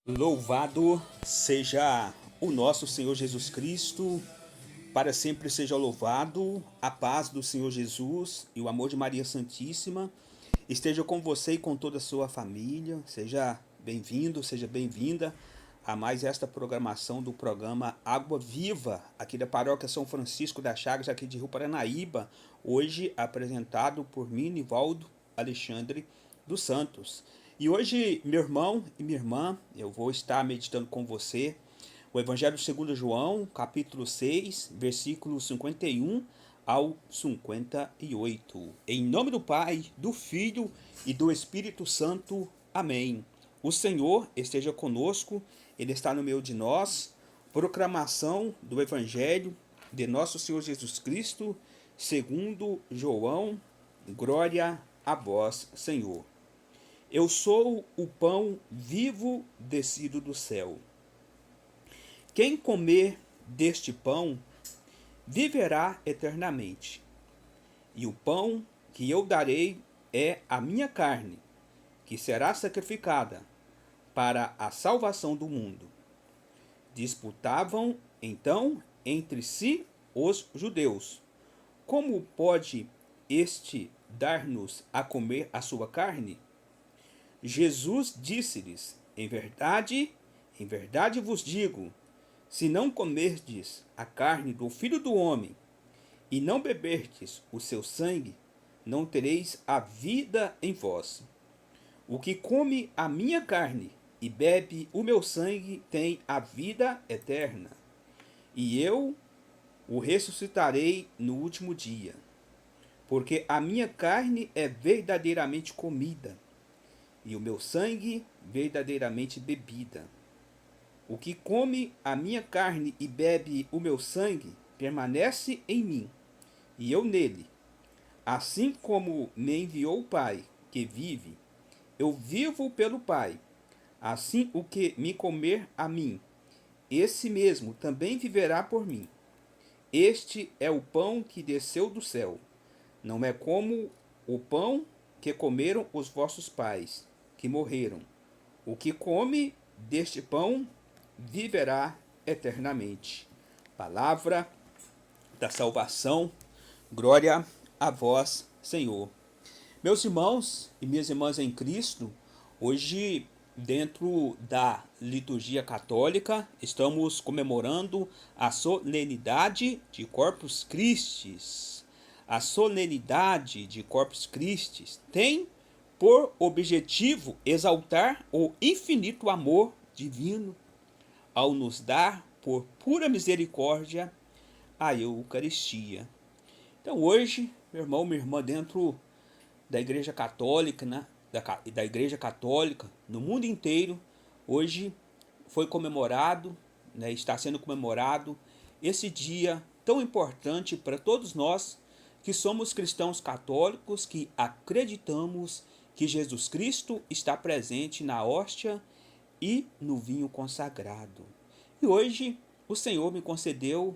Louvado seja o nosso Senhor Jesus Cristo, para sempre seja louvado. A paz do Senhor Jesus e o amor de Maria Santíssima esteja com você e com toda a sua família. Seja bem-vindo, seja bem-vinda a mais esta programação do programa Água Viva, aqui da Paróquia São Francisco das Chagas, aqui de Rio Paranaíba, hoje apresentado por mim, Nivaldo Alexandre dos Santos. E hoje, meu irmão e minha irmã, eu vou estar meditando com você o Evangelho segundo João, capítulo 6, versículos 51 ao 58. Em nome do Pai, do Filho e do Espírito Santo. Amém. O Senhor esteja conosco, Ele está no meio de nós. Proclamação do Evangelho de nosso Senhor Jesus Cristo, segundo João. Glória a vós, Senhor. Eu sou o pão vivo descido do céu. Quem comer deste pão viverá eternamente. E o pão que eu darei é a minha carne, que será sacrificada para a salvação do mundo. Disputavam então entre si os judeus: como pode este dar-nos a comer a sua carne? Jesus disse-lhes: em verdade vos digo, se não comerdes a carne do Filho do Homem e não beberdes o seu sangue, não tereis a vida em vós. O que come a minha carne e bebe o meu sangue tem a vida eterna, e eu o ressuscitarei no último dia. Porque a minha carne é verdadeiramente comida, e o meu sangue verdadeiramente bebida. O que come a minha carne e bebe o meu sangue permanece em mim, e eu nele. Assim como me enviou o Pai, que vive, eu vivo pelo Pai. Assim o que me comer a mim, esse mesmo também viverá por mim. Este é o pão que desceu do céu. Não é como o pão que comeram os vossos pais, que morreram. O que come deste pão viverá eternamente. Palavra da salvação. Glória a vós, Senhor. Meus irmãos e minhas irmãs em Cristo, hoje, dentro da liturgia católica, estamos comemorando a solenidade de Corpus Christi. A solenidade de Corpus Christi tem por objetivo exaltar o infinito amor divino ao nos dar, por pura misericórdia, a Eucaristia. Então hoje, meu irmão, minha irmã, dentro da Igreja Católica, né, da Igreja Católica, no mundo inteiro, hoje foi comemorado, né, está sendo comemorado esse dia tão importante para todos nós que somos cristãos católicos, que acreditamos que Jesus Cristo está presente na hóstia e no vinho consagrado. E hoje o Senhor me concedeu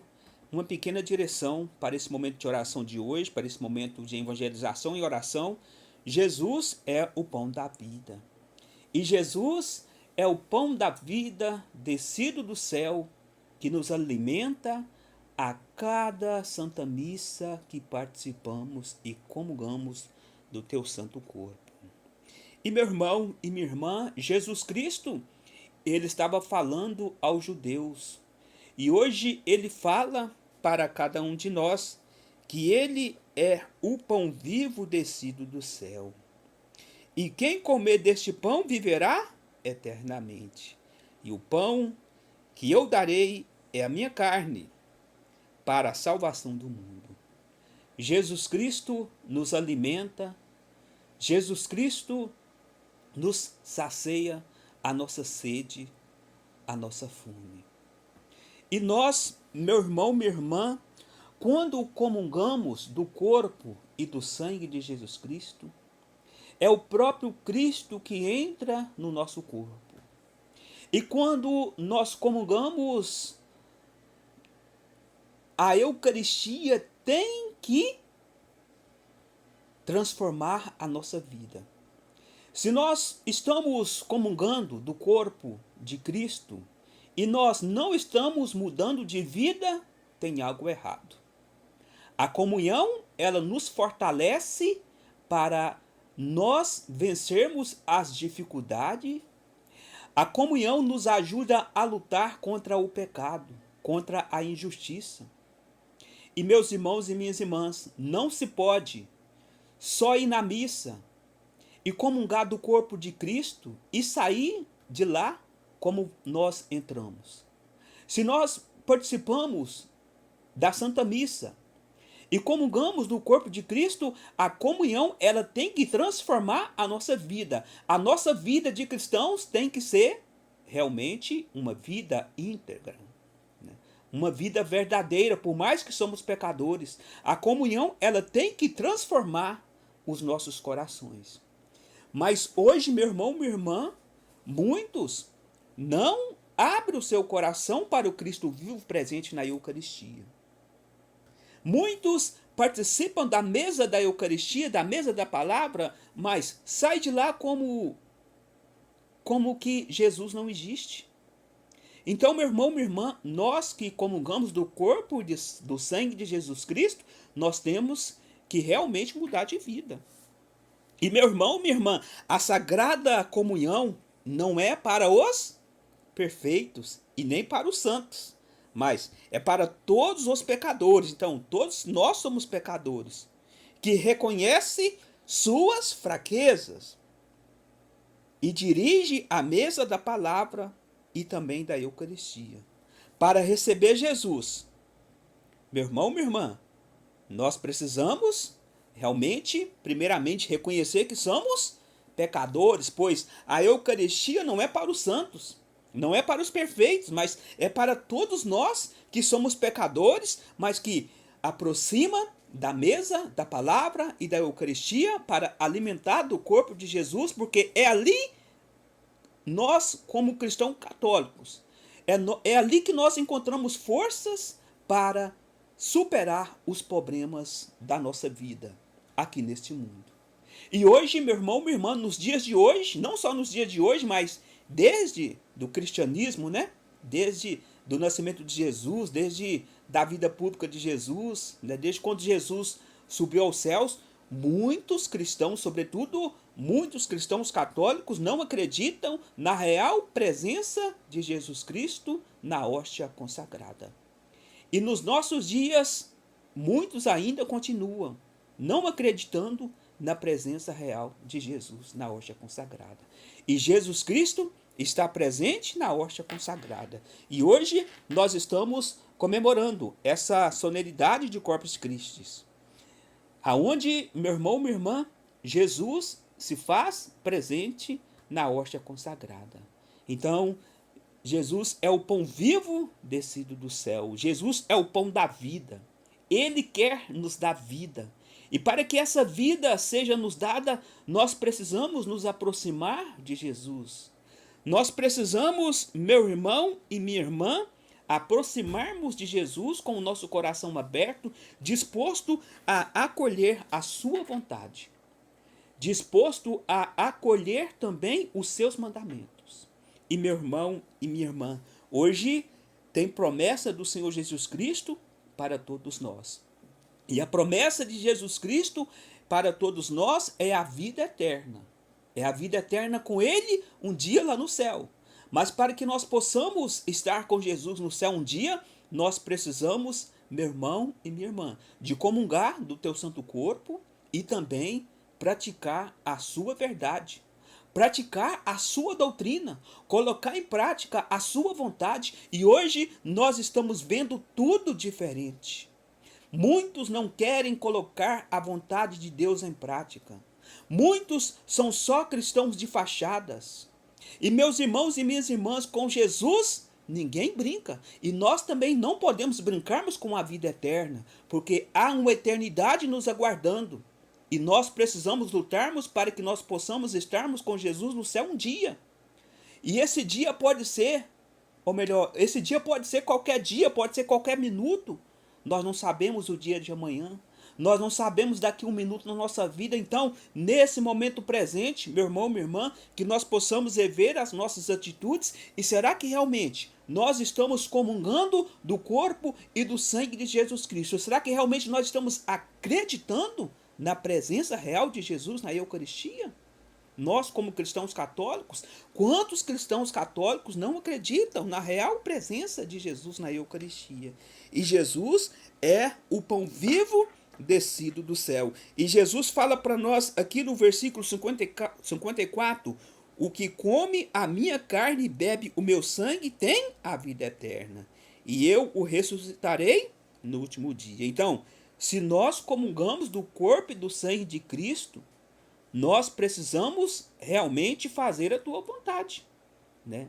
uma pequena direção para esse momento de oração de hoje, para esse momento de evangelização e oração. Jesus é o pão da vida. E Jesus é o pão da vida descido do céu, que nos alimenta a cada Santa Missa que participamos e comungamos do teu santo corpo. E meu irmão e minha irmã, Jesus Cristo, ele estava falando aos judeus. E hoje ele fala para cada um de nós que ele é o pão vivo descido do céu. E quem comer deste pão viverá eternamente. E o pão que eu darei é a minha carne, para a salvação do mundo. Jesus Cristo nos alimenta, Jesus Cristo nos sacia a nossa sede, a nossa fome. E nós, meu irmão, minha irmã, quando comungamos do corpo e do sangue de Jesus Cristo, é o próprio Cristo que entra no nosso corpo. E quando nós comungamos, a Eucaristia tem que transformar a nossa vida. Se nós estamos comungando do corpo de Cristo e nós não estamos mudando de vida, tem algo errado. A comunhão, ela nos fortalece para nós vencermos as dificuldades. A comunhão nos ajuda a lutar contra o pecado, contra a injustiça. E meus irmãos e minhas irmãs, não se pode só ir na missa e comungar do corpo de Cristo e sair de lá como nós entramos. Se nós participamos da Santa Missa e comungamos do corpo de Cristo, a comunhão ela tem que transformar a nossa vida. A nossa vida de cristãos tem que ser realmente uma vida íntegra, né? Uma vida verdadeira, por mais que somos pecadores. A comunhão ela tem que transformar os nossos corações. Mas hoje, meu irmão, minha irmã, muitos não abrem o seu coração para o Cristo vivo presente na Eucaristia. Muitos participam da mesa da Eucaristia, da mesa da palavra, mas saem de lá como que Jesus não existe. Então, meu irmão, minha irmã, nós que comungamos do corpo do sangue de Jesus Cristo, nós temos que realmente mudar de vida. E meu irmão, minha irmã, a Sagrada Comunhão não é para os perfeitos e nem para os santos, mas é para todos os pecadores. Então, todos nós somos pecadores, que reconhece suas fraquezas e dirige a mesa da palavra e também da Eucaristia, para receber Jesus. Meu irmão, minha irmã, nós precisamos realmente, primeiramente, reconhecer que somos pecadores, pois a Eucaristia não é para os santos, não é para os perfeitos, mas é para todos nós que somos pecadores, mas que aproxima da mesa, da palavra e da Eucaristia para alimentar do corpo de Jesus, porque é ali nós, como cristãos católicos, é ali que nós encontramos forças para superar os problemas da nossa vida aqui neste mundo. E hoje, meu irmão, minha irmã, nos dias de hoje, não só nos dias de hoje, mas desde do cristianismo, né? Desde do nascimento de Jesus, desde da vida pública de Jesus, né? Desde quando Jesus subiu aos céus, muitos cristãos, sobretudo muitos cristãos católicos, não acreditam na real presença de Jesus Cristo na hóstia consagrada. E nos nossos dias, muitos ainda continuam não acreditando na presença real de Jesus na hóstia consagrada. E Jesus Cristo está presente na hóstia consagrada. E hoje nós estamos comemorando essa solenidade de Corpus Christi, aonde, meu irmão, minha irmã, Jesus se faz presente na hóstia consagrada. Então, Jesus é o pão vivo descido do céu. Jesus é o pão da vida. Ele quer nos dar vida. E para que essa vida seja nos dada, nós precisamos nos aproximar de Jesus. Nós precisamos, meu irmão e minha irmã, aproximarmos de Jesus com o nosso coração aberto, disposto a acolher a sua vontade, disposto a acolher também os seus mandamentos. E meu irmão e minha irmã, hoje tem promessa do Senhor Jesus Cristo para todos nós. E a promessa de Jesus Cristo para todos nós é a vida eterna. É a vida eterna com Ele um dia lá no céu. Mas para que nós possamos estar com Jesus no céu um dia, nós precisamos, meu irmão e minha irmã, de comungar do teu santo corpo e também praticar a sua verdade, praticar a sua doutrina, colocar em prática a sua vontade. E hoje nós estamos vendo tudo diferente. Muitos não querem colocar a vontade de Deus em prática. Muitos são só cristãos de fachadas. E meus irmãos e minhas irmãs, com Jesus, ninguém brinca. E nós também não podemos brincarmos com a vida eterna, porque há uma eternidade nos aguardando. E nós precisamos lutarmos para que nós possamos estarmos com Jesus no céu um dia. E esse dia pode ser, ou melhor, esse dia pode ser qualquer dia, pode ser qualquer minuto. Nós não sabemos o dia de amanhã, nós não sabemos daqui um minuto na nossa vida. Então, nesse momento presente, meu irmão, minha irmã, que nós possamos rever as nossas atitudes, e será que realmente nós estamos comungando do corpo e do sangue de Jesus Cristo? Será que realmente nós estamos acreditando na presença real de Jesus na Eucaristia? Nós, como cristãos católicos, quantos cristãos católicos não acreditam na real presença de Jesus na Eucaristia? E Jesus é o pão vivo descido do céu. E Jesus fala para nós aqui no versículo 54, o que come a minha carne e bebe o meu sangue tem a vida eterna, e eu o ressuscitarei no último dia. Então, se nós comungamos do corpo e do sangue de Cristo, nós precisamos realmente fazer a tua vontade, né?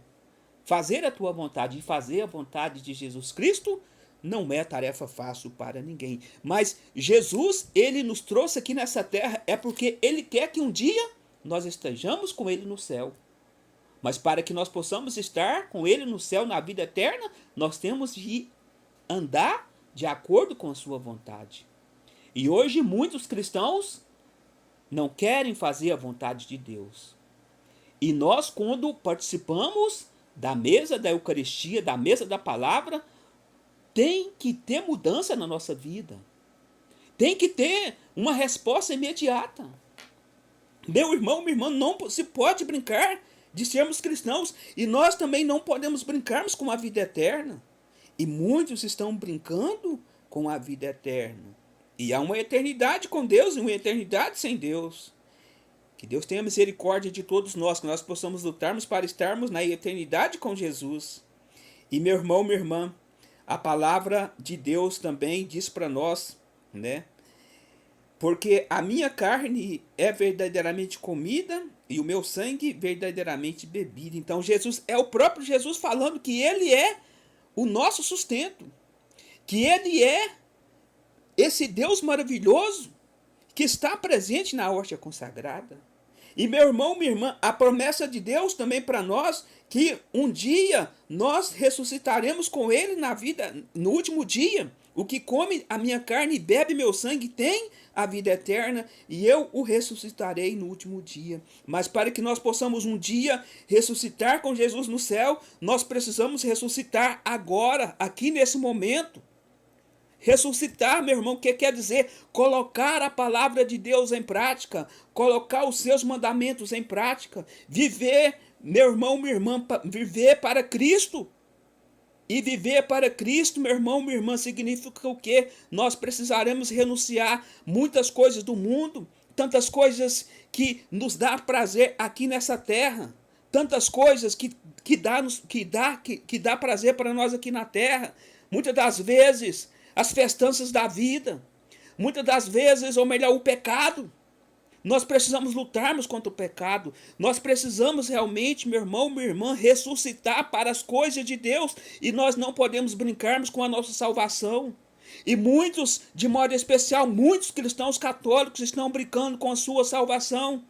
Fazer a tua vontade e fazer a vontade de Jesus Cristo não é tarefa fácil para ninguém. Mas Jesus, ele nos trouxe aqui nessa terra é porque ele quer que um dia nós estejamos com ele no céu. Mas para que nós possamos estar com ele no céu na vida eterna, nós temos de andar de acordo com a sua vontade. E hoje muitos cristãos não querem fazer a vontade de Deus. E nós, quando participamos da mesa da Eucaristia, da mesa da palavra, tem que ter mudança na nossa vida. Tem que ter uma resposta imediata. Meu irmão, minha irmã, não se pode brincar de sermos cristãos. E nós também não podemos brincarmos com a vida eterna. E muitos estão brincando com a vida eterna. E há uma eternidade com Deus e uma eternidade sem Deus. Que Deus tenha misericórdia de todos nós, que nós possamos lutarmos para estarmos na eternidade com Jesus. E meu irmão, minha irmã, a palavra de Deus também diz para nós, né? Porque a minha carne é verdadeiramente comida e o meu sangue verdadeiramente bebido. Então Jesus é o próprio Jesus falando que ele é o nosso sustento, que ele é esse Deus maravilhoso que está presente na hóstia consagrada. E meu irmão, minha irmã, a promessa de Deus também para nós, que um dia nós ressuscitaremos com ele na vida, no último dia. O que come a minha carne e bebe meu sangue tem a vida eterna, e eu o ressuscitarei no último dia. Mas para que nós possamos um dia ressuscitar com Jesus no céu, nós precisamos ressuscitar agora, aqui nesse momento. Ressuscitar, meu irmão, o que quer dizer? Colocar a palavra de Deus em prática, colocar os seus mandamentos em prática, viver, meu irmão, minha irmã, viver para Cristo. E viver para Cristo, meu irmão, minha irmã, significa o quê? Nós precisaremos renunciar muitas coisas do mundo, tantas coisas que nos dá prazer aqui nessa terra, tantas coisas que dá prazer para nós aqui na terra. Muitas das vezes as festanças da vida, muitas das vezes, ou melhor, o pecado. Nós precisamos lutarmos contra o pecado. Nós precisamos realmente, meu irmão, minha irmã, ressuscitar para as coisas de Deus. E nós não podemos brincarmos com a nossa salvação. E muitos, de modo especial, muitos cristãos católicos estão brincando com a sua salvação.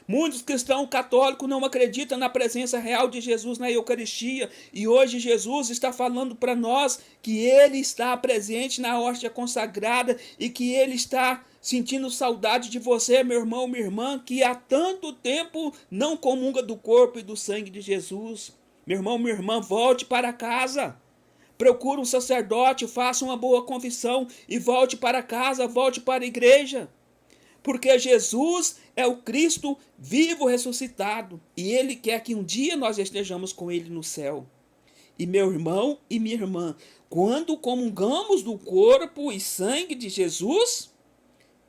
Muitos cristãos católicos não acreditam na presença real de Jesus na Eucaristia. E hoje Jesus está falando para nós que ele está presente na hóstia consagrada e que ele está sentindo saudade de você, meu irmão, minha irmã, que há tanto tempo não comunga do corpo e do sangue de Jesus. Meu irmão, minha irmã, volte para casa. Procure um sacerdote, faça uma boa confissão e volte para casa, volte para a igreja. Porque Jesus é o Cristo vivo ressuscitado. E ele quer que um dia nós estejamos com ele no céu. E meu irmão e minha irmã, quando comungamos do corpo e sangue de Jesus,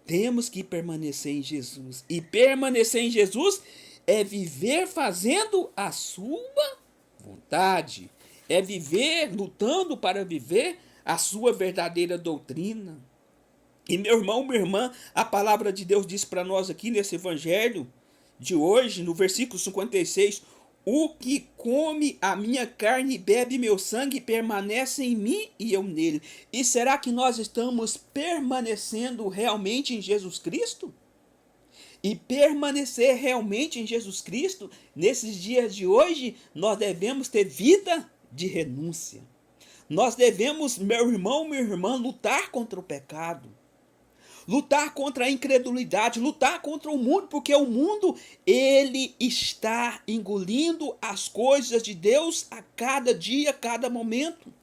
temos que permanecer em Jesus. E permanecer em Jesus é viver fazendo a sua vontade. É viver lutando para viver a sua verdadeira doutrina. E meu irmão, minha irmã, a palavra de Deus diz para nós aqui nesse evangelho de hoje, no versículo 56, o que come a minha carne e bebe meu sangue permanece em mim e eu nele. E será que nós estamos permanecendo realmente em Jesus Cristo? E permanecer realmente em Jesus Cristo, nesses dias de hoje, nós devemos ter vida de renúncia. Nós devemos, meu irmão, minha irmã, lutar contra o pecado. lutar contra a incredulidade, lutar contra o mundo, porque o mundo, ele está engolindo as coisas de Deus a cada dia, a cada momento.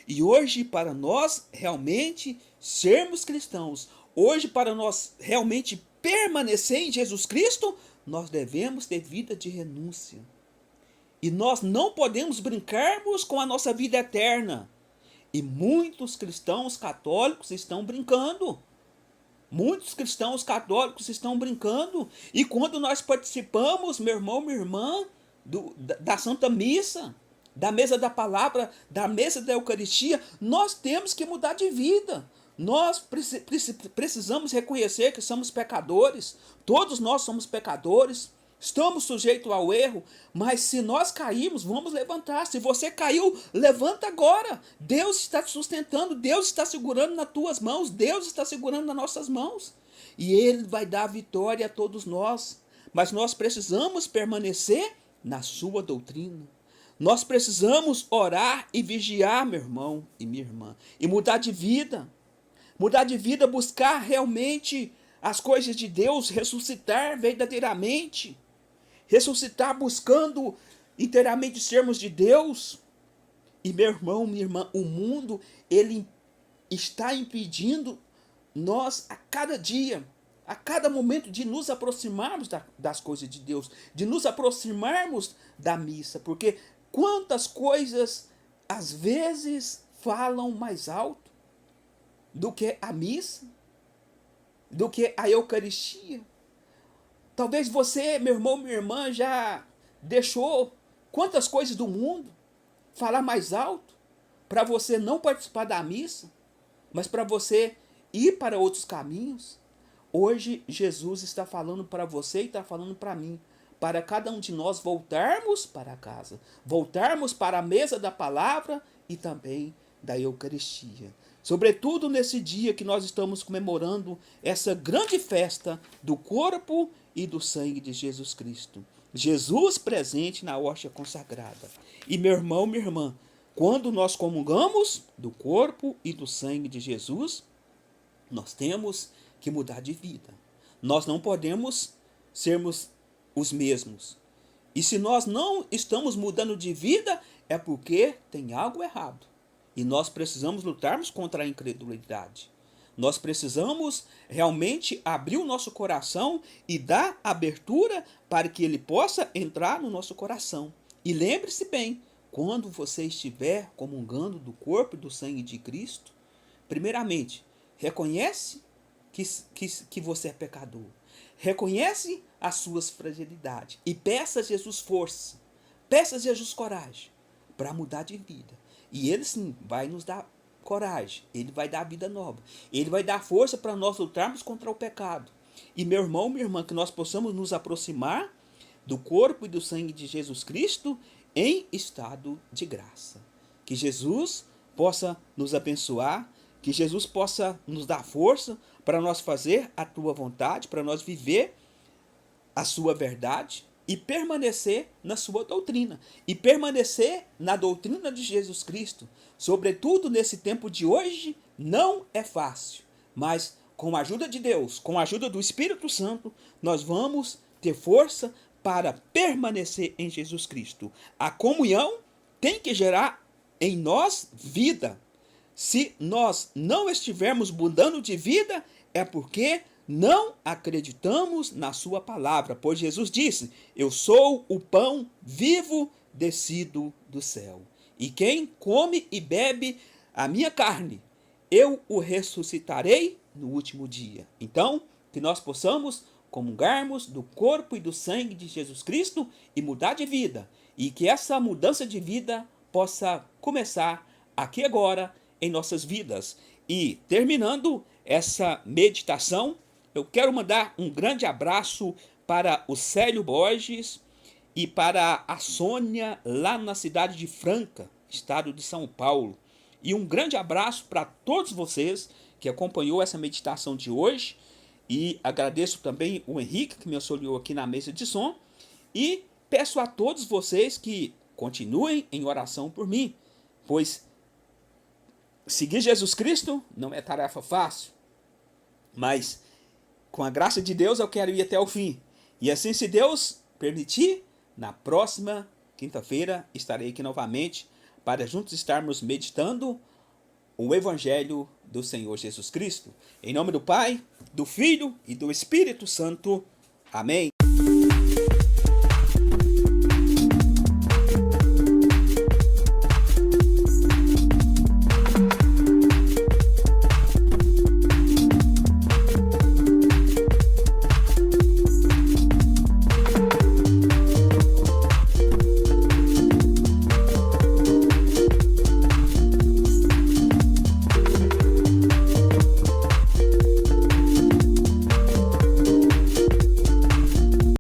E hoje, para nós realmente sermos cristãos, hoje, para nós realmente permanecer em Jesus Cristo, nós devemos ter vida de renúncia. E nós não podemos brincarmos com a nossa vida eterna. E muitos cristãos católicos estão brincando. Muitos cristãos católicos estão brincando. E quando nós participamos, meu irmão, minha irmã, da Santa Missa, da mesa da palavra, da mesa da Eucaristia, nós temos que mudar de vida. Nós precisamos reconhecer que somos pecadores. Todos nós somos pecadores. Estamos sujeitos ao erro, mas se nós cairmos, vamos levantar. Se você caiu, levanta agora. Deus está te sustentando, Deus está segurando nas tuas mãos, Deus está segurando nas nossas mãos. E Ele vai dar vitória a todos nós. Mas nós precisamos permanecer na sua doutrina. Nós precisamos orar e vigiar, meu irmão e minha irmã, e mudar de vida. Mudar de vida, buscar realmente as coisas de Deus, ressuscitar verdadeiramente. Ressuscitar buscando inteiramente sermos de Deus. E meu irmão, minha irmã, o mundo, ele está impedindo nós a cada dia, a cada momento de nos aproximarmos das coisas de Deus, de nos aproximarmos da missa. Porque quantas coisas às vezes falam mais alto do que a missa, do que a Eucaristia. Talvez você, meu irmão, minha irmã, já deixou quantas coisas do mundo falar mais alto para você não participar da missa, mas para você ir para outros caminhos. Hoje Jesus está falando para você e está falando para mim, para cada um de nós voltarmos para casa, voltarmos para a mesa da palavra e também da Eucaristia. Sobretudo nesse dia que nós estamos comemorando essa grande festa do corpo e do sangue de Jesus Cristo. Jesus presente na hóstia consagrada. E meu irmão, minha irmã, quando nós comungamos do corpo e do sangue de Jesus, nós temos que mudar de vida. Nós não podemos sermos os mesmos. E se nós não estamos mudando de vida, é porque tem algo errado. E nós precisamos lutarmos contra a incredulidade. Nós precisamos realmente abrir o nosso coração e dar abertura para que ele possa entrar no nosso coração. E lembre-se bem, quando você estiver comungando do corpo e do sangue de Cristo, primeiramente, reconhece que você é pecador. Reconhece as suas fragilidades e peça a Jesus força, peça a Jesus coragem para mudar de vida. E Ele sim vai nos dar coragem, Ele vai dar vida nova, Ele vai dar força para nós lutarmos contra o pecado. E meu irmão, minha irmã, que nós possamos nos aproximar do corpo e do sangue de Jesus Cristo em estado de graça. Que Jesus possa nos abençoar, que Jesus possa nos dar força para nós fazer a tua vontade, para nós viver a sua verdade e permanecer na sua doutrina. E permanecer na doutrina de Jesus Cristo. Sobretudo nesse tempo de hoje, não é fácil. Mas com a ajuda de Deus, com a ajuda do Espírito Santo, nós vamos ter força para permanecer em Jesus Cristo. A comunhão tem que gerar em nós vida. Se nós não estivermos mudando de vida, é porque não acreditamos na sua palavra, pois Jesus disse: eu sou o pão vivo descido do céu. E quem come e bebe a minha carne, eu o ressuscitarei no último dia. Então, que nós possamos comungarmos do corpo e do sangue de Jesus Cristo e mudar de vida. E que essa mudança de vida possa começar aqui agora em nossas vidas. E terminando essa meditação, eu quero mandar um grande abraço para o Célio Borges e para a Sônia, lá na cidade de Franca, estado de São Paulo. E um grande abraço para todos vocês que acompanhou essa meditação de hoje. E agradeço também o Henrique, que me auxiliou aqui na mesa de som. E peço a todos vocês que continuem em oração por mim, pois seguir Jesus Cristo não é tarefa fácil. Mas, com a graça de Deus, eu quero ir até o fim. E assim, se Deus permitir, na próxima quinta-feira estarei aqui novamente para juntos estarmos meditando o Evangelho do Senhor Jesus Cristo. Em nome do Pai, do Filho e do Espírito Santo. Amém.